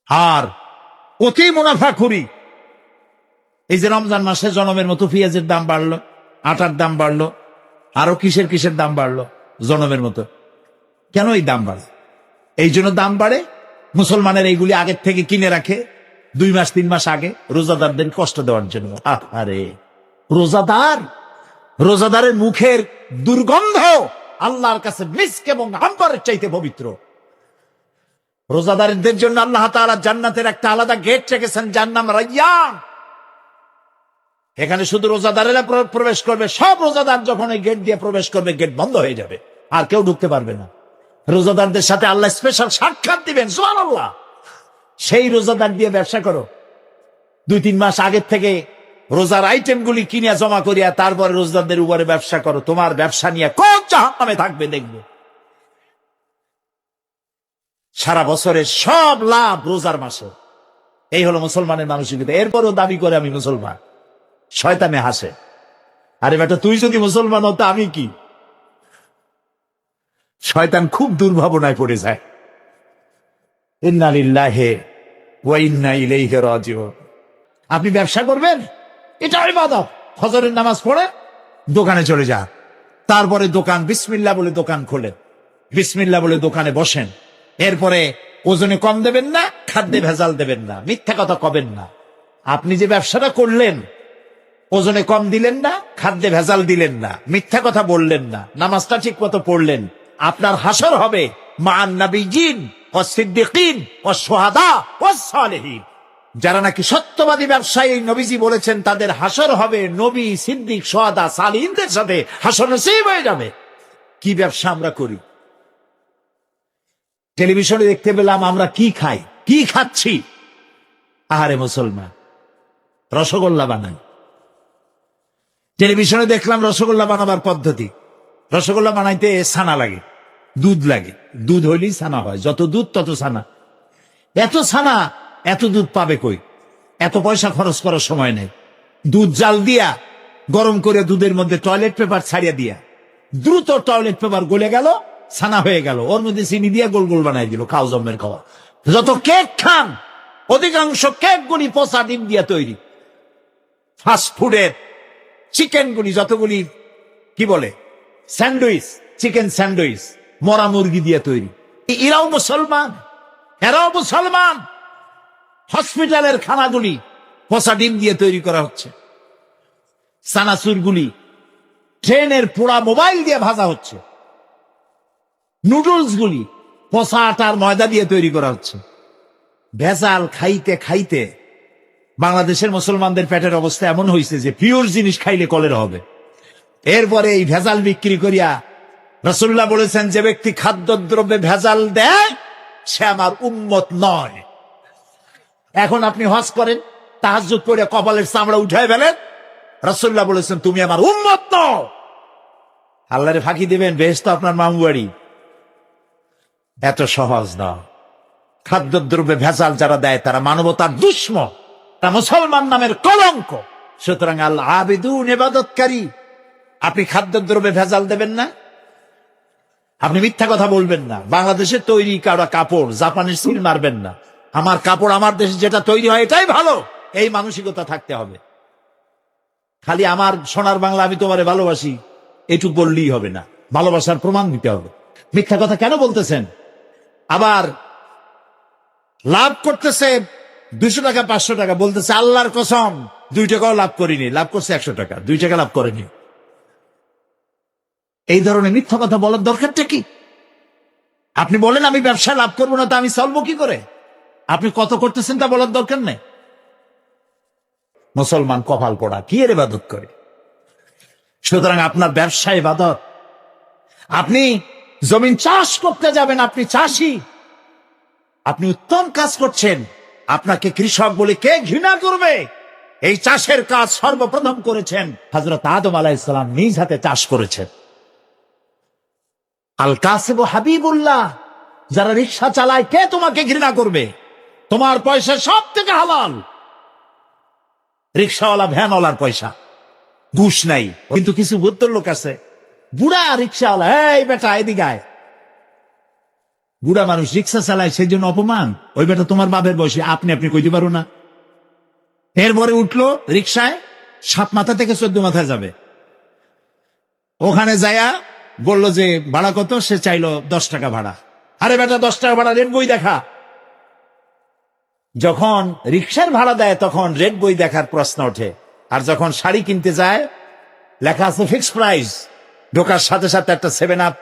আর অতি মুনাফাখুরি। এই যে রমজান মাসে জনমের মতো পেঁয়াজের দাম বাড়লো, আটার দাম বাড়লো, আরো কিসের কিসের দাম বাড়লো জনমের মতো। কেন এই দাম বাড়ে? এই জন্য দাম বাড়ে মুসলমানের এইগুলি আগের থেকে কিনে রাখে 2 মাস 3 মাস আগে, রোজাদারদের কষ্ট দেওয়ার জন্য। আরে রোজাদারের মুখের দুর্গন্ধ আল্লাহর কাছে মিস্ক এবং আম্বরের চাইতে পবিত্র। রোজাদারদের জন্য আল্লাহ তাআলা জান্নাতের একটা আলাদা গেট রেখেছেন, যার নাম রায়্যান। এখানে শুধু রোজাদারেরা প্রবেশ করবে। সব রোজাদার যখন এই গেট দিয়ে প্রবেশ করবে, গেট বন্ধ হয়ে যাবে, আর কেউ ঢুকতে পারবে না। রোজাদারদের সাথে আল্লাহ স্পেশাল সাক্ষাৎ দিবেন, সুবহানাল্লাহ। সেই রোজাদার দিয়ে ব্যবসা করো। 2-3 মাস আগের থেকে রোজার আইটেমগুলি কিনে জমা করিয়া তারপরে রোজাদারদের উপরে ব্যবসা করো। তোমার ব্যবসা নিয়ে কোন জাহান্নামে থাকবে দেখবে। সারা বছরের সব লাভ রোজার মাসে। এই হলো মুসলমানের মানসিকতা। এরপরও দাবি করে আমি মুসলমান। শয়তানে হাসে, আরে বেটা তুই যদি মুসলমান হতো আমি কি? শয়তান খুব দুর্ভাবনায় পড়ে যায়। ইন্না লিল্লাহি ওয়া ইন্না ইলাইহি রাজিউন। আপনি ব্যবসা করবেন, এটা ইবাদত। ফজরের নামাজ পড়ে দোকানে চলে যা, তারপরে দোকান বিসমিল্লাহ বলে দোকান খোলেন, বিসমিল্লাহ বলে দোকানে বসেন। এরপরে ওজনে কম দেবেন না, খাদ্যে ভেজাল দেবেন না, মিথ্যা কথা কবেন না। আপনি যে ব্যবসাটা করলেন, ওজনে কম দিলেন না, খাদ্যে ভেজাল দিলেন না, মিথ্যা কথা বললেন না, নামাজটা ঠিক মতো পড়লেন, আপনার হাসর হবে মা'আন নাবিয়্যিন ওয়াস সিদ্দিকিন ওয়াস শুহাদা ওয়াস সালিহিন। যারা নাকি সত্যবাদী ব্যবসায়ী, নবীজি বলেছেন তাদের হাসর হবে নবী, সিদ্দিক, শুহাদা, সালিহিনদের সাথে হাসর নসিব হয়ে যাবে। কি ব্যবসা আমরা করি? টেলিভিশনে দেখতে পেলাম আমরা কি খাই, কি খাচ্ছি। আহারে মুসলমান, রসগোল্লা বানাই। টেলিভিশনে দেখলাম রসগোল্লা বানাবার পদ্ধতি। রসগোল্লা বানাইতে ছানা লাগে, দুধ লাগে। দুধ হইলেই ছানা হয়, যত দুধ তত ছানা। এত ছানা, এত দুধ পাবে কই? এত পয়সা খরচ করার সময় নেই। দুধ জাল দিয়া গরম করে দুধের মধ্যে টয়লেট পেপার ছাড়িয়ে দিয়া দ্রুত টয়লেট পেপার গলে গেল, ছানা হয়ে গেল। ওর মধ্যে চিনি দিয়া গোল গোল বানাই দিল, খাও জম্মের খাওয়া। যত কেক খান, অধিকাংশ কেক গুলি পচা ডিম দিয়া তৈরি। ফাস্ট ফুডের চিকেন গুলি যতগুলি কি বলে স্যান্ডউইচ, চিকেন স্যান্ডউইচ মরা মুরগি দিয়ে তৈরি। এরাও মুসলমান, এরাও মুসলমান। হসপিটালের খানাগুলি পচা ডিম দিয়ে তৈরি করা হচ্ছে। সানাসুর গুলি ট্রেনের পোড়া মোবাইল দিয়ে ভাজা হচ্ছে। নুডলস গুলি পচা আটার ময়দা দিয়ে তৈরি করা হচ্ছে। ভেজাল খাইতে খাইতে বাংলাদেশের মুসলমানদের পেটের অবস্থা এমন হয়েছে যে পিওর জিনিস খাইলে কলেরা হবে। এরপরে এই ভেজাল বিক্রি করিয়া রাসূলুল্লাহ বলেছেন, যে ব্যক্তি খাদ্যদ্রব্যে ভেজাল দেয় সে আমার উম্মত নয়। এখন আপনি হজ করেন, তাহাজ্জুদ পড়ে কপালের চামড়া উঠায় ফেলেন, রাসূলুল্লাহ বলেছেন তুমি আমার উম্মত নও। আল্লাহরে ফাঁকি দিবেন, বেহেশত আপনার মামু বাড়ি। এত সহজ না। খাদ্যদ্রব্যে ভেজাল যারা দেয় তারা মানবতার দুশমন, তা মুসলমান নামের কলঙ্ক। সুতরাং আল আবিদুন, ইবাদতকারী। আপনি খাদ্যদ্রব্যে ভেজাল দেবেন না, আপনি মিথ্যা কথা বলবেন না, বাংলাদেশের তৈরি কারা কাপড় জাপানের সিল মারবেন না, আমার কাপড় আমার দেশে যেটা তৈরি হয় এটাই ভালো, এই মানসিকতা থাকতে হবে। খালি আমার সোনার বাংলা আমি তোমারে ভালোবাসি এটুক বললেই হবে না, ভালোবাসার প্রমাণ দিতে হবে। মিথ্যা কথা কেন বলতেছেন? আবার লাভ করতেছে 200 টাকা 500 টাকা, বলতেছে আল্লাহর কসম 2 টাকাও লাভ করিনি, লাভ করছে 100 টাকা, 2 টাকা লাভ করেনি। এই ধরনের মিথ্যা কথা বলার দরকারটা কি? আপনি বলেন আমি ব্যবসায় লাভ করবো না, তা আমি চলবো কি করে? আপনি কত করতেছেন তা বলার দরকার নেই। মুসলমান কপাল পোড়া, কি এর ইবাদত করে? সুতরাং আপনার ব্যবসা ইবাদত। আপনি জমিন চাষ করতে যাবেন, আপনি চাষী, আপনি উত্তম কাজ করছেন, আপনাকে কৃষক বলে কে ঘৃণা করবে? এই চাষের কাজ সর্বপ্রথম করেছেন হযরত আদম আলাইহিস সালাম, নিজ হাতে চাষ করেছেন। আল কাসিবু হাবিবুল্লাহ, যারা রিকশা চালায় কে তোমাকে ঘৃণা করবে? তোমার পয়সা সব থেকে হালাল। রিকশাওয়ালা ভ্যানওয়ালার পয়সা, ঘুষ নাই। কিন্তু কিছু ভদ্র লোক আছে, বুড়া রিকশাওয়ালা, এই বেটা এদিকে আয়, বুড়া মানুষ রিক্সা চালায় সেই জন্য অপমান, ওই বেটা তোমার বাপের বয়সে, আপনি কইতে পারো না। এরপরে উঠলো রিক্সায়, 7 মাথা থেকে 14 মাথায় যাবে। ওখানে যায়া বললো যে ভাড়া কত, সে চাইলো 10 টাকা ভাড়া। আরে বেটা 10 টাকা ভাড়া, রেড বই দেখা। যখন রিক্সার ভাড়া দেয় তখন রেড বই দেখার প্রশ্ন ওঠে, আর যখন শাড়ি কিনতে যায় লেখা আছে ফিক্স প্রাইস। ঢোকার সাথে সাথে একটা 7 আপ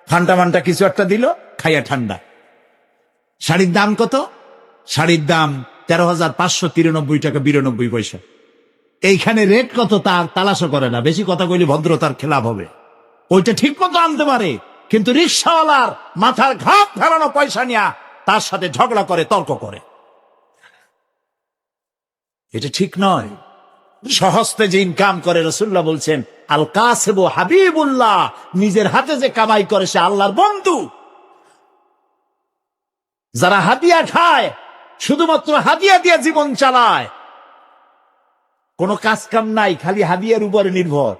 ফান্টা মান্টা কিছু একটা দিল, খাইয়া ঠান্ডা। শাড়ির দাম কত? শাড়ির দাম 13,593 টাকা 92 পয়সা। এইখানে রেট কত তার তালাশও করে না, বেশি কথা কইলে ভদ্রতার খেলাপ হবে। ওইটা ঠিক মতো আনতে পারে, কিন্তু রিক্সাওয়ালার মাথার ঘাম ফেলানো পয়সা নিয়ে তার সাথে ঝগড়া করে, তর্ক করে। এটা ঠিক নয়। সহস্তে যে ইনকাম করে, রাসূলুল্লাহ বলছেন আল কাসিবু হাবিবুল্লাহ, নিজের হাতে যে কামাই করে সে আল্লাহর বন্ধু। যারা হাদিয়া খায়, শুধুমাত্র হাদিয়া দিয়ে জীবন চালায়, কোনো কাজ কাম নাই, খালি হাদিয়ার উপরে নির্ভর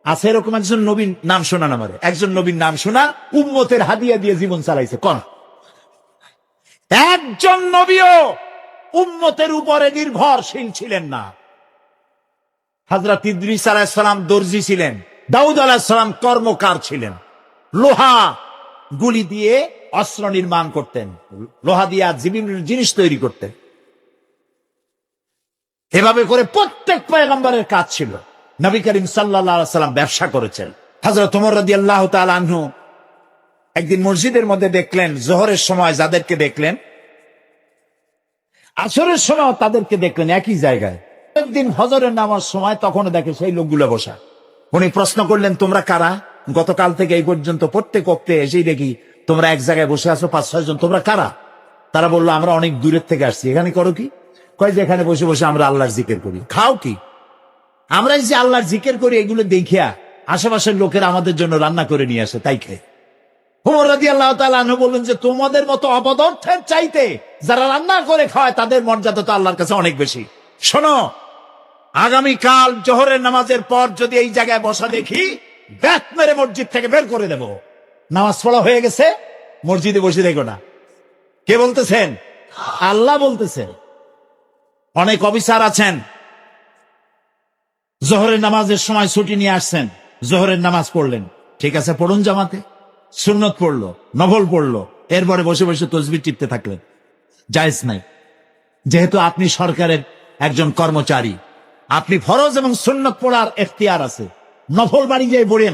আছে, এরকম একজন নবীন নাম শোনান আমারে, একজন নবীন নাম শোনা উম্মতের হাদিয়া দিয়ে জীবন চালাইছে। কোন একজন নবীও উম্মতের উপরে নির্ভরশীল ছিলেন না। হযরত ইদ্রিস আলাইহিস সালাম দর্জি ছিলেন, দাউদ আলাইহিস সালাম কর্মকার ছিলেন, লোহা গুলি দিয়ে অস্ত্র নির্মাণ করতেন, লোহা দিয়ে বিভিন্ন জিনিস তৈরি করতেন। এভাবে করে প্রত্যেক পয়গম্বরের কাজ ছিল। নবী করিম সাল্লাল্লাহু আলাইহি সাল্লাম ব্যবসা করেছেন। হযরত ওমর রাদিয়াল্লাহু তাআলা আনহু একদিন মসজিদের মধ্যে দেখলেন, জোহরের সময় যাদেরকে দেখলেন, আসরের সময় তাদেরকে দেখলেন একই জায়গায়। একদিন ফজরের নামাজ সময় তখন দেখে সেই লোকগুলো বসা। উনি প্রশ্ন করলেন, তোমরা কারা? গতকাল থেকে এই পর্যন্ত প্রত্যেক ওয়াক্তে এসেই দেখি তোমরা এক জায়গায় বসে আছো 5-6 জন, তোমরা কারা? তারা বললো, আমরা অনেক দূরের থেকে আসছি। এখানে করো কি? কয় যে এখানে বসে বসে আমরা আল্লাহর জিকির করি। খাও কি? আমরা যে আল্লাহর জিকির করি এগুলো দেখিয়া আশেপাশের লোকেরা আমাদের জন্য রান্না করে নিয়ে আসে, তাই খেয়ে। ওমর রাদিয়াল্লাহু তাআলা আনহু বললেন যে তোমাদের মতো অপদার্থের চাইতে যারা রান্না করে খায় তাদের মর্যাদা তো আল্লাহর কাছে অনেক বেশি। শোনো, আগামীকাল জোহরের নামাজের পর যদি এই জায়গায় বসা দেখি, ব্যাট মেরে মসজিদ থেকে বের করে দেব। নামাজ পড়া হয়ে গেছে, মসজিদে বসে দেখো না। কে বলতেছেন? আল্লাহ বলতেছেন। অনেক অফিসার আছেন, জোহরের নামাজের সময় ছুটি নিয়ে আসছেন, জোহরের নামাজ পড়লেন, ঠিক আছে পড়ুন জামাতে, সুন্নত পড়লো, নফল পড়লো, এরপরে বসে বসে তাসবিহ টিপতে থাকলেন, জায়েজ নাই। যেহেতু আপনি সরকারের একজন কর্মচারী, আপনি ফরজ এবং সুন্নত পড়ার এখতিয়ার আছে। নফল বাড়ি যেয়ে পড়েন,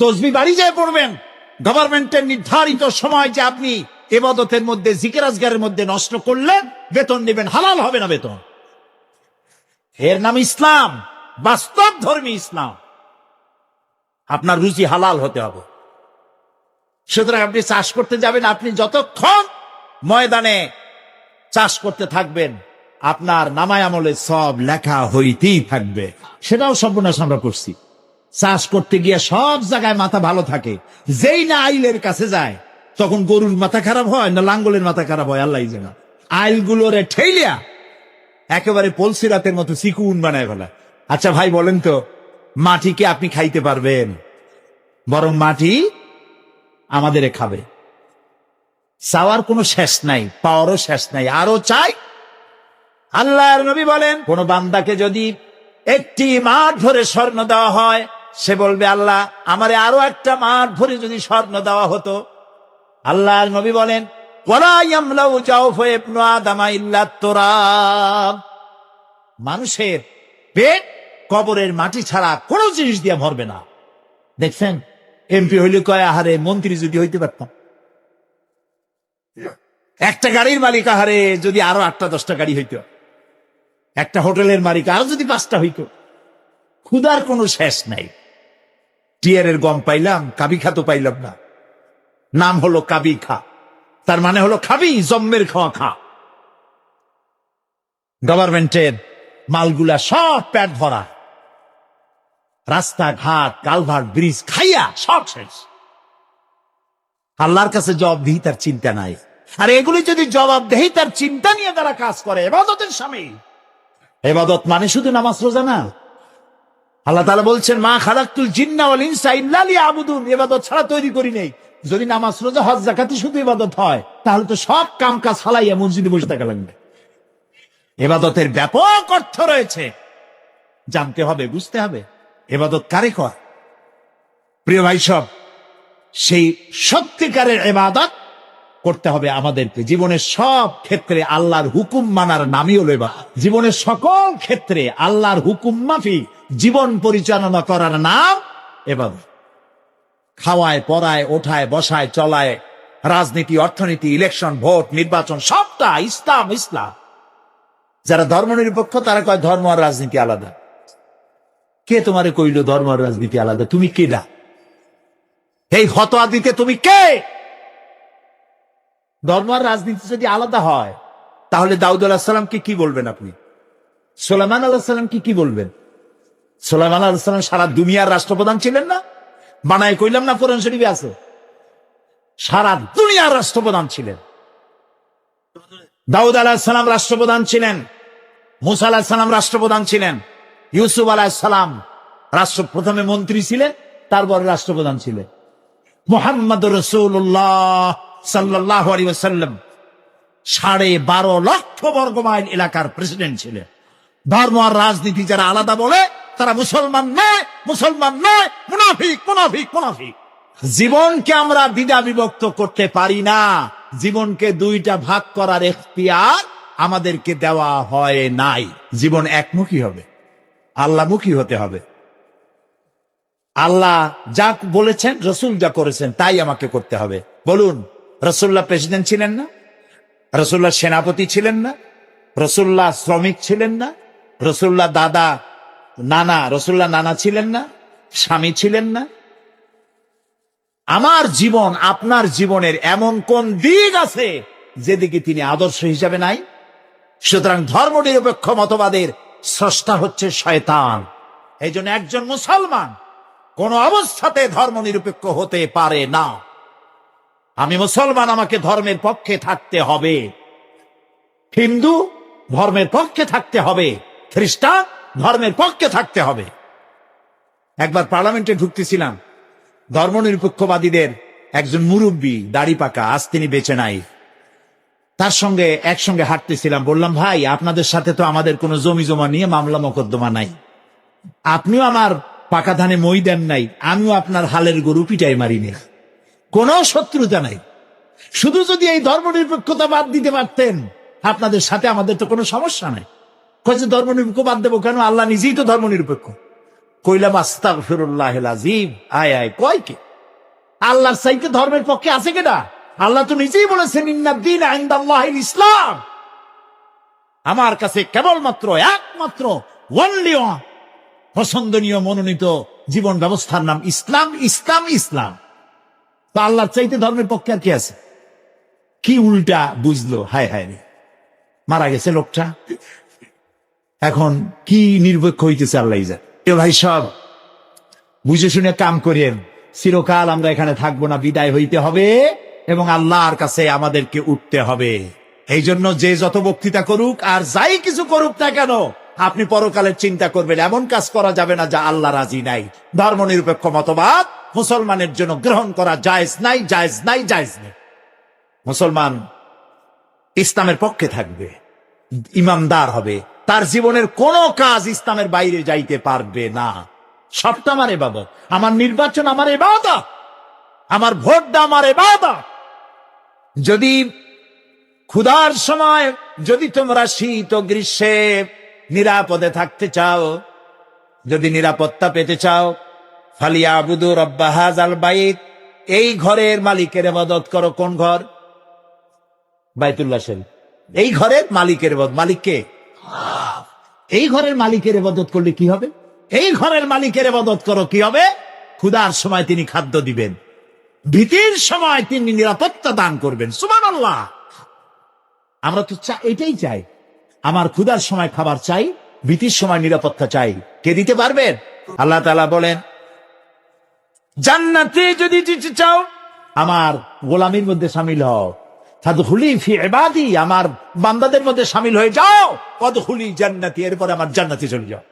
তাসবিহ বাড়ি যেয়ে পড়বেন। গভর্নমেন্টের নির্ধারিত সময় যে আপনি ইবাদতের মধ্যে, জিকির আজগারের মধ্যে নষ্ট করলেন, বেতন নেবেন, হালাল হবে না বেতন। এর নাম ইসলাম, বাস্তব ধর্মী ইসলাম। আপনার রুজি হালাল হতে হবে। সুতরাং আপনি চাষ করতে যাবেন, আপনি যতক্ষণ ময়দানে চাষ করতে থাকবেন, আপনার নামায় আমলে সব লেখা হইতেই থাকবে। সেটাও সর্বনাশ আমরা করছি। চাষ করতে গিয়ে সব জায়গায় মাথা ভালো থাকে, যেই না আইলের কাছে যায় তখন গরুর মাথা খারাপ হয় না লাঙ্গলের মাথা খারাপ হয় আল্লাহ জানে। আইলগুলোরে ঠেলিয়া একেবারে পলসিরাতের মতো চিকুন বানায় ফেলা। আচ্ছা ভাই বলেন তো, মাটিকে আপনি খাইতে পারবেন? বরং মাটি আমাদের খাবে। চাওয়ার কোনো শেষ নাই, পাওয়ারও শেষ নাই, আরো চাই। আল্লাহর নবী বলেন, কোন বান্দাকে যদি একটি মাঠ ভরে স্বর্ণ দেওয়া হয়, সে বলবে আল্লাহ আমারে আরো একটা মাঠ ভরে যদি স্বর্ণ দেওয়া হতো। আল্লাহর নবী বলেন, ওয়ালা ইয়ামলাউ জাওফা ইবনু আদামা ইল্লা তুরাব, মানুষের পেট কবরের মাটি ছাড়া কোনো জিনিস দিয়ে ভরবে না। দেখছেন, এমপি হইলে কয় আহারে মন্ত্রী যদি হইতে পারতাম। একটা গাড়ির মালিক আহারে যদি আরো 8টা-10টা গাড়ি হইতো। একটা হোটেলের মালিক আরো যদি 5টা হইতো। ক্ষুধার কোনো শেষ নাই। টিয়ারের গম পাইলাম, কাবি খা তো পাইলাম না। নাম হলো কাবি খা, তার মানে হলো খাবি, জম্মের খাওয়া খা। গভর্নমেন্টের মালগুলা সব পেট ভরা, রাস্তাঘাট, কালভার্ট, ব্রিজ খাইয়া সব শেষ। আল্লাহর কাছে জবাবদিহিতার চিন্তা নাই। আর এগুলি যদি জবাবদিহিতার চিন্তা নিয়ে তারা কাজ করে, ইবাদতের সামিল। ইবাদত মানে শুধু নামাজ রোজা না। আল্লাহ তাআলা বলছেন, মা খালাকতুল জিন্না ওয়াল ইনসা ইল্লা লিয়াবুদুন, ইবাদত ছাড়া তৈরি করি নাই। যদি নামাজ রোজা হজ যাকাতই শুধু ইবাদত হয়, তাহলে তো সব কাম কাজ ফালাইয়া মসজিদে বসে থাকা লাগবে। ইবাদতের ব্যাপক অর্থ রয়েছে, জানতে হবে, বুঝতে হবে ইবাদত কারে কয়। প্রিয় ভাই সব, সেই সত্যিকারের ইবাদত করতে হবে আমাদেরকে। জীবনের সব ক্ষেত্রে আল্লাহর হুকুম মানার নামই হলো ইবাদত। জীবনের সকল ক্ষেত্রে আল্লাহর হুকুম মাফিক জীবন পরিচালনা করার নাম ইবাদত। খাওয়ায়, পড়ায়, ওঠায়, বসায়, চলায়, রাজনীতি, অর্থনীতি, ইলেকশন, ভোট, নির্বাচন, সবটা ইসলাম। ইসলাম। যারা ধর্মনিরপেক্ষ তারা কয় ধর্ম আর রাজনীতি আলাদা। কে তোমারে কইল ধর্ম আর রাজনীতি আলাদা? তুমি কে না এই ফতোয়া দিতে? তুমি কে? ধর্ম আর রাজনীতি যদি আলাদা হয়, তাহলে দাউদ আলাইহিস সালামকে কি বলবেন আপনি? সুলাইমান আলাইহিস সালামকে কি বলবেন? সুলাইমান আলাইহিস সালাম সারা দুনিয়ার রাষ্ট্রপ্রধান ছিলেন না? বানায় কইলাম না, কোরআন শরীফে আছে, সারা দুনিয়ার রাষ্ট্রপ্রধান ছিলেন। দাউদ আলাইহিস সালাম রাষ্ট্রপ্রধান ছিলেন, মুসা আলাইহিস সালাম রাষ্ট্রপ্রধান ছিলেন, ইউসুফ আলাইহিস সালাম প্রথমে মন্ত্রী ছিলেন, তারপরে রাষ্ট্রপ্রধান ছিলেন। মুহাম্মদুর রাসূলুল্লাহ সাল্লাল্লাহু আলাইহি ওয়াসাল্লাম 12.5 লক্ষ বর্গ মাইল এলাকার প্রেসিডেন্ট ছিলেন। ধর্ম আর রাজনীতি যারা আলাদা বলে তারা মুসলমান নয়, মুসলমান নয়, মুনাফিক, মুনাফিক, মুনাফিক। জীবনকে আমরা দ্বিধা বিভক্ত করতে পারি না। জীবনকে দুইটা ভাগ করার এখতিয়ার আমাদেরকে দেওয়া হয় নাই। জীবন একমুখী হবে, আল্লাহমুখী হতে হবে। আল্লাহ যা বলেছেন, রসুল যা করেছেন তাই আমাকে করতে হবে। বলুন, রসুল্লাহ প্রেসিডেন্ট ছিলেন না? রসুল্লাহ সেনাপতি ছিলেন না? রসুল্লাহ শ্রমিক ছিলেন না? রসুল্লাহ রসুল্লাহ নানা ছিলেন না? স্বামী ছিলেন না? আমার জীবন, আপনার জীবনের এমন কোন দিক আছে যেদিকে তিনি আদর্শ হিসাবে নাই? সুতরাং ধর্মনিরপেক্ষ মতবাদের স্রষ্টা হচ্ছে শয়তান। এই জন্য একজন মুসলমান কোন অবস্থাতে ধর্মনিরপেক্ষ হতে পারে না। আমি মুসলমান, আমাকে ধর্মের পক্ষে থাকতে হবে। হিন্দু ধর্মের পক্ষে থাকতে হবে, খ্রিস্টান ধর্মের পক্ষে থাকতে হবে। একবার পার্লামেন্টে ঢুকতেছিলাম, ধর্মনিরপেক্ষবাদীদের একজন মুরব্বী, দাড়ি পাকা, আজ তিনি বেঁচে নাই, তার সঙ্গে একসঙ্গে হাঁটতেছিলাম। বললাম, ভাই আপনাদের সাথে তো আমাদের কোনো জমি জমা নিয়ে মামলা মোকদ্দমা নাই, আপনিও আমার পাকা ধানে মই দেন নাই, আমিও আপনার হালের গরু পিটাই মারিনি, কোনো শত্রুতা নাই। শুধু যদি এই ধর্মনিরপেক্ষতা বাদ দিতে পারতেন, আপনাদের সাথে আমাদের তো কোনো সমস্যা নাই। কয়েছে ধর্মনিরপেক্ষ বাদ দেবো কেন? আল্লাহ নিজেই তো ধর্মনিরপেক্ষ। কইলাম আস্তাগফিরুল্লাহিল আযীম। আয় কয় কে? আল্লাহর চাইতে ধর্মের পক্ষে আছে কেডা? আল্লাহ তো নিজেই বলেছেন, ইন্নাদ-দীন ইনদাল্লাহিল ইসলাম। আমার কাছে কেবলমাত্র, একমাত্র, ওয়ানলি ওয়ান পছন্দনীয় মনোনীত জীবন ব্যবস্থার নাম ইসলাম, ইসলাম, ইসলাম। তো আল্লাহর চাইতে ধর্মের পক্ষে আর কি আছে? কি উল্টা বুঝলো! হায় হায় রে, মারা গেছে লোকটা, এখন কি নিরপেক্ষ হইতেছে আল্লাহ জানে। ভাই সব বুঝে শুনে কাম করেন। চিরকাল আমরা এখানে থাকবো না, বিদায় হইতে হবে এবং আল্লাহর কাছে আমাদেরকে উঠতে হবে। এই জন্য যে যত বক্তৃতা করুক আর যাই কিছু করুক না কেন, আপনি পরকালের চিন্তা করবেন। এমন কাজ করা যাবে না যা আল্লাহ রাজি নাই। ধর্মনিরপেক্ষ মতবাদ মুসলমানের জন্য গ্রহণ করা জায়েজ নাই, জায়েজ নাই, জায়েজ নেই। মুসলমান ইসলামের পক্ষে থাকবে, ইমানদার হবে, তার জীবনের কোন কাজ ইসলামের বাইরে যাইতে পারবে না। সবটা আমার ইবাদত। আমার নির্বাচন আমার ইবাদত, আমার ভোটটা আমার ইবাদত। যদি ক্ষুধার সময়, যদি তোমরা শীত ও গ্রীষ্মে নিরাপদে থাকতে চাও, যদি নিরাপত্তা পেতে চাও, ফালিয়াবুদু রাব্বা হাযাল বাইত, এই ঘরের মালিকের ইবাদত করো। কোন ঘর? বাইতুল্লাহ শরীফ। এই ঘরের মালিকের ইবাদত। মালিক কে? এই ঘরের মালিকের ইবাদত করলে কি হবে? এই ঘরের মালিকের ইবাদত করো, কি হবে? ক্ষুধার সময় তিনি খাদ্য দিবেন, ভীতির সময় তিনি নিরাপত্তা দান করবেন। সুবহানাল্লাহ। আমরা তো এটাই চাই। আমার ক্ষুধার সময় খাবার চাই, ভীতির সময় নিরাপত্তা চাই। কে দিতে পারবেন? আল্লাহ তাআলা বলেন, জান্নাতে যদি যেতে চাও আমার গোলামীর মধ্যে শামিল হও, ফাদখুলি ফি ইবাদি, আমার বান্দাদের মধ্যে শামিল হয়ে যাও, ফাদখুলি জান্নাতি, এরপরে আমার জান্নাতে চলে যাও।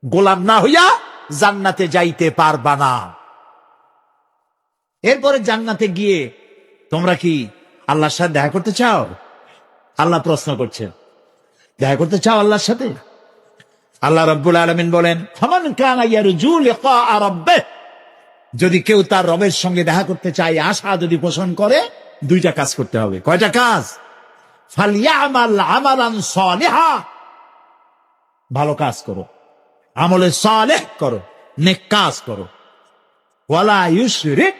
গোলাম না হইয়া জান্নাতে যাইতে পারবা না। এরপরে জান্নাতে গিয়ে তোমরা কি আল্লাহর সাথে দেখা করতে চাও? আল্লাহ প্রশ্ন করছেন, দেখা করতে চাও আল্লাহর সাথে? আল্লাহ রাব্বুল আলামিন বলেন, ফামান কানা ইয়ারজু লিকা রাব্বিহ, যদি কেউ তার রবের সঙ্গে দেখা করতে চায়, আশা যদি পোষণ করে, দুইটা কাজ করতে হবে। কয়টা কাজ? ফালইয়ামাল আমালান সালিহা, ভালো কাজ করো, আমলে সালেহ করো, নেক কাজ করো। ওয়ালা ইউশরিক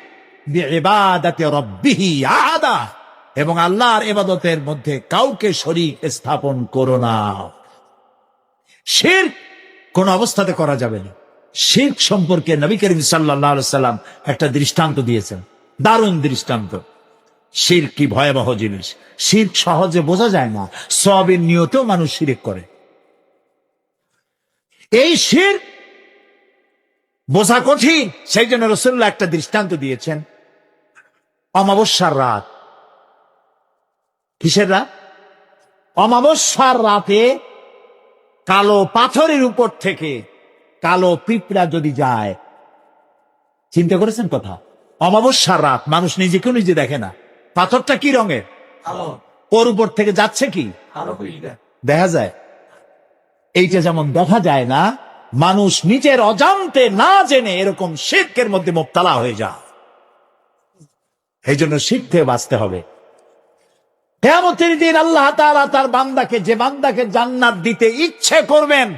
বিইবাদাতি রাব্বিহি আহাদা, এবং আল্লাহর ইবাদতের মধ্যে কাউকে শরীক স্থাপন করো না। শিরক কোন অবস্থাতে করা যাবে না। শিরক সম্পর্কে নবী করিম সাল্লাল্লাহু আলাইহি সাল্লাম একটা দৃষ্টান্ত দিয়েছেন, দারুণ দৃষ্টান্ত। শিরক কি ভয়াবহ জিনিস! শিরক সহজে বোঝা যায় না, সওয়াবের নিয়তেও মানুষ শিরক করে। এই শিরক বোঝা কঠিন, সেই জন্য রাসূলুল্লাহ একটা দৃষ্টান্ত দিয়েছেন। অমাবস্যার রাত, কিসের রাত? অমাবস্যার রাতে কালো পাথরের উপর থেকে কালো পিঁপড়া যদি যায়, চিন্তা করেছেন কথা? অমাবস্যার রাত, মানুষ নিজেকেও নিজে দেখে না, পাথরটা কি রঙের? ওর উপর থেকে যাচ্ছে কি দেখা যায়? এইটা যেমন দেখা যায় না, মানুষ নিজের অজান্তে না জেনে এরকম শিরকের মধ্যে মুবতালা হয়ে যায়। এই জন্য শিরক থেকে বাঁচতে হবে। কিয়ামতের দিন আল্লাহ তাআলা তার বান্দাকে, যে বান্দাকে জান্নাত দিতে ইচ্ছে করবেন,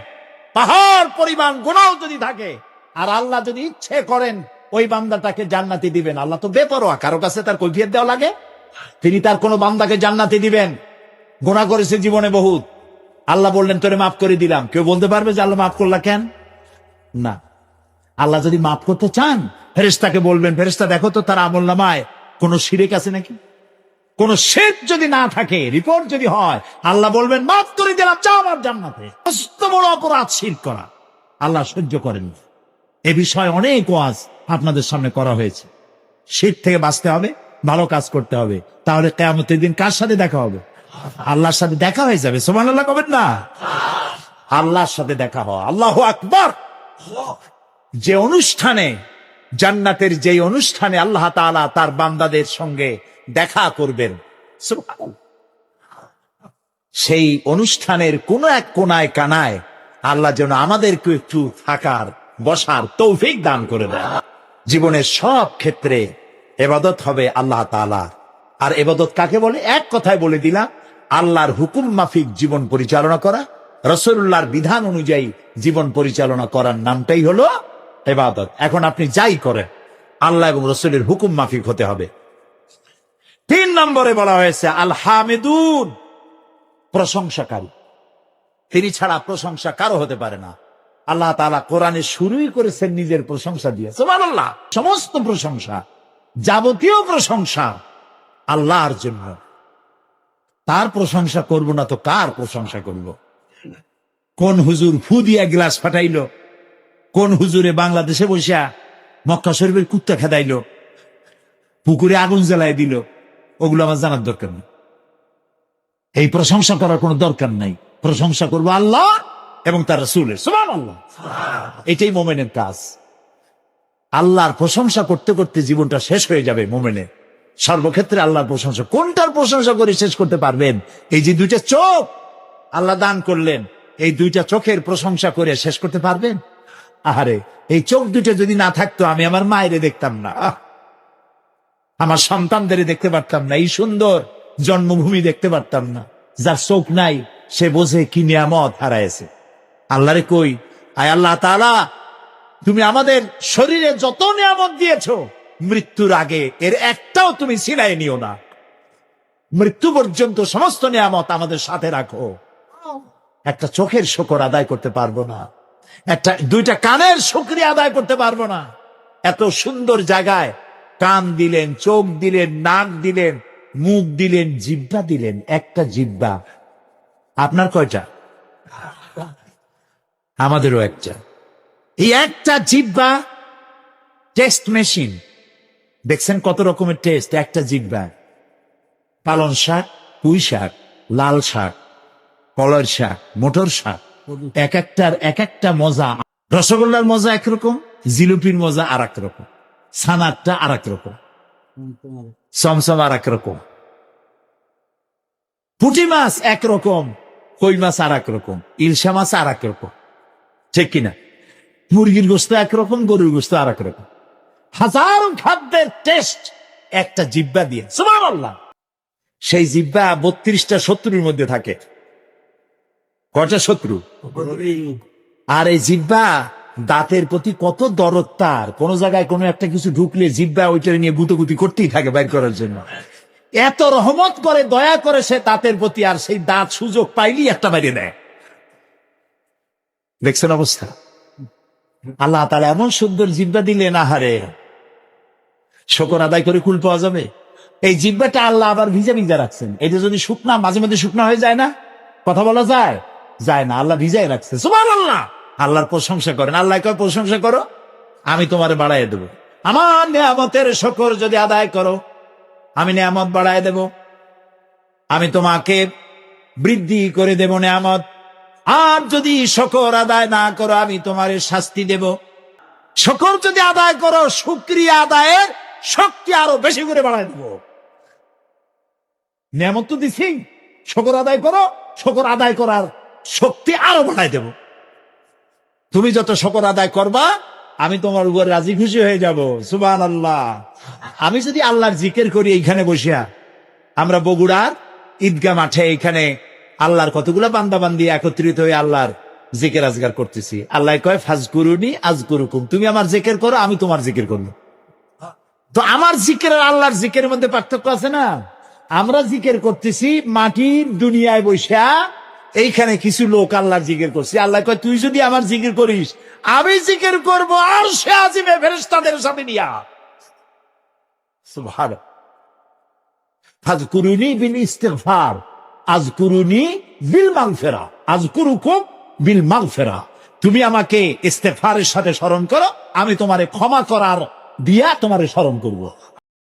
পাহাড় পরিমাণ গুনাহ যদি থাকে, আর আল্লাহ যদি ইচ্ছে করেন ওই বান্দাটাকে জান্নাতি দিবেন। আল্লাহ তো বেপরোয়া, কারো কাছে তার কৈফিয়ত দেওয়া লাগে? তিনি তার কোন বান্দাকে জান্নাতি দিবেন। গুনাহ করেছে জীবনে বহুত, আল্লাহ বললেন তোরে মাফ করে দিলাম। কেউ বলতে পারবে যে আল্লাহ মাফ করলা কেন? না। আল্লাহ যদি মাফ করতে চান, ফেরেশতাকে বলবেন, ফেরেশতা দেখো তো তার আমলনামায় কোন শিরক আছে নাকি। কোন শিরক যদি না থাকে, রিপোর্ট যদি হয়, আল্লাহ বলবেন মাফ করে দিলাম, যাও আমার জান্নাতে। কত বড় অপরাধ শিরক করা, আল্লাহ সহ্য করেন। এ বিষয়ে অনেক ওয়াজ আপনাদের সামনে করা হয়েছে। শিরক থেকে বাঁচতে হবে, ভালো কাজ করতে হবে, তাহলে কিয়ামতের দিন কার সাথে দেখা হবে? আল্লাহর সাথে দেখা হয়ে যাবে। সুবহানাল্লাহ কবেন না? আল্লাহর সাথে দেখা হয়। আল্লাহু আকবার। যে অনুষ্ঠানে, জান্নাতের যে অনুষ্ঠানে আল্লাহ তাআলা তার বান্দাদের সঙ্গে দেখা করবেন, সুবহানাল্লাহ, সেই অনুষ্ঠানের কোন এক কোনায় কানায় আল্লাহ যেন আমাদেরকে একটু থাকার, বসার তৌফিক দান করে দেয়। জীবনের সব ক্ষেত্রে ইবাদত হবে আল্লাহ তাআলা। আর ইবাদত কাকে বলে? এক কথায় বলে দিলাম, আল্লাহর হুকুম মাফিক জীবন পরিচালনা করা, রাসূলুল্লাহর বিধান অনুযায়ী জীবন পরিচালনা করার নামটাই হলো ইবাদত। এখন আপনি যাই করেন, আল্লাহ এবং রাসূলের হুকুম মাফিক হতে হবে। 3 নম্বরে বলা হয়েছে আল হামিদুন, প্রশংসাকারী। তিনি ছাড়া প্রশংসা কারো হতে পারে না। আল্লাহ তাআলা কোরআনে শুরুই করেছেন নিজের প্রশংসা দিয়ে। সুবহানাল্লাহ। সমস্ত প্রশংসা, যাবতীয় প্রশংসা আল্লাহর জন্য। তার প্রশংসা করব না তো কার প্রশংসা করব? কোন হুজুর ফু দিয়া গ্লাস ফাটাইলো? কোন হুজুরে বাংলাদেশে বসে মক্কা শরীফের কুত্তা খেদাইলো, পুকুরে আগুন জ্বালাই দিল? ওগুলো আমার জানার দরকার নেই। এই প্রশংসা করার কোনো দরকার নাই। প্রশংসা করব আল্লাহ এবং তার রাসূলের। সুবহানাল্লাহ। এটাই মুমিনের কাজ। আল্লাহর প্রশংসা করতে করতে জীবনটা শেষ হয়ে যাবে মুমিনের। সর্বক্ষেত্রে আল্লাহর প্রশংসা। কোনটার প্রশংসা করে শেষ করতে পারবেন? এই যে 2টা চোখ আল্লাহ দান করলেন, এই 2টা চোখের প্রশংসা করে শেষ করতে পারবেন? আহারে, এই চোখ 2টা যদি না থাকতো, আমি আমার মায়েরে দেখতাম না, আমার সন্তানদের দেখতে পারতাম না, এই সুন্দর জন্মভূমি দেখতে পারতাম না। যার চোখ নাই সে বোঝে কি নিয়ামত হারাইছে। আল্লাহরে কই, আয় আল্লাহ তাআলা, তুমি আমাদের শরীরে যত নিয়ামত দিয়েছো, মৃত্যুর আগে এর একটাও তুমি ছিনাই নিও না। মৃত্যু পর্যন্ত সমস্ত নিয়ামত আমাদের সাথে রাখো। একটা চোখের শুকর আদায় করতে পারবো না, 2টা কানের শুকরিয়া আদায় করতে পারবো না। এত সুন্দর জায়গায় কান দিলেন, চোখ দিলেন, নাক দিলেন, মুখ দিলেন, জিহ্বা দিলেন। একটা জিহ্বা, আপনার কয়টা? আমাদেরও একটা। এই একটা জিহ্বা টেস্ট মেশিন। দেখছেন কত রকমের টেস্ট একটা জিহ্বা। পালন শাক, পুঁই শাক, লাল শাক, কলার শাক, মোটর শাক, এক একটার এক একটা মজা। রসগোল্লার মজা একরকম, জিলিপির মজা আর এক রকম, ছানারটা আর এক রকম। চমচম আর একরকম, পুঁটি মাছ একরকম, কই মাছ আর একরকম, ইলশা মাছ আর একরকম, ঠিক কিনা? মুরগির গোস্ত একরকম, গরুর গোস্ত আর একরকম। হাজারো খাদ্যের টেস্ট একটা জিব্বা দিয়ে। সুবহানাল্লাহ। সেই জিব্বা 32টা শত্রুর মধ্যে থাকে। কয়টা শত্রু? আর এই জিব্বা দাঁতের প্রতি কত দরদ তার, কোন জায়গায় কোনো একটা কিছু ঢুকলে জিব্বা ওইটা নিয়ে গুতোগুতি করতেই থাকে বাইর করার জন্য। এত রহমত করে, দয়া করে সে দাঁতের প্রতি, আর সেই দাঁত সুযোগ পাইলেই একটা বাইরে দেয়। দেখছেন অবস্থা? আল্লাহ তাআলা এমন সুন্দর জিব্বা দিলেন, আহারে শুকর আদায় করে কুল পাওয়া যাবে। এই জিব্বাটা আল্লাহ আবার ভিজা ভিজা রাখছেন। এটা যদি শুকনা, মাঝে মাঝে শুকনা হয়ে যায় না, কথা বলা যায় যায় না, আল্লাহ ভিজাই রাখছে। সুবহানাল্লাহ। আল্লাহর প্রশংসা করেন। আল্লাহ কয় প্রশংসা করো, আমি তোমারে বাড়াই দেব। আমার নিয়ামতের শুকর যদি আদায় করো, আমি নিয়ামত বাড়ায় দেব। আমি তোমাকে বৃদ্ধি করে দেব নিয়ামত। আর যদি শুকর আদায় না করো, আমি তোমার শাস্তি দেব। শুকর যদি আদায় করো, শুকরিয়া আদায়ের শক্তি আরো বেশি করে বাড়ায় দেব। নিয়ামত তো দিছি, শুকর আদায় করো, শুকর আদায় করার শক্তি আরো বাড়ায় দেব। তুমি যত শুকর আদায় করবা, আমি তোমার উপর রাজি খুশি হয়ে যাব। সুবহানাল্লাহ। আমি যদি আল্লাহর জিকির করি এইখানে বসিয়া, আমরা বগুড়ার ঈদগাহ মাঠে এইখানে আল্লাহর কতগুলা বান্দা বান্দি একত্রিত হয়ে আল্লাহর জিকির আজগার করতেছি। আল্লাহ কয় ফাজকুরুনি আজকুরুকুম, তুমি আমার জিকির করো, আমি তোমার জিকির করব। তো আমার জিকির আর আল্লাহর জিকিরের মধ্যে পার্থক্য আছে না? আমরা জিকির করতেছি মাটির দুনিয়ায় বসা, এইখানে কিছু লোক আল্লাহর জিকির করছে। আল্লাহ কয় তুই যদি আমার জিকির করিস, আমি জিকির করবো আর সে আজিমে ফেরেশতাদের সাথে নিয়া। সুবহানাল্লাহ। ফাজকুরুনি বিল ইস্তিগফার আযকুরুনি বিল মাগফিরা আযকুরুকুম বিল মাগফিরা। তুমি আমাকে ইস্তেগফারের সাথে স্মরণ করো, আমি তোমারে ক্ষমা করার দিয়া তোমারে স্মরণ করব।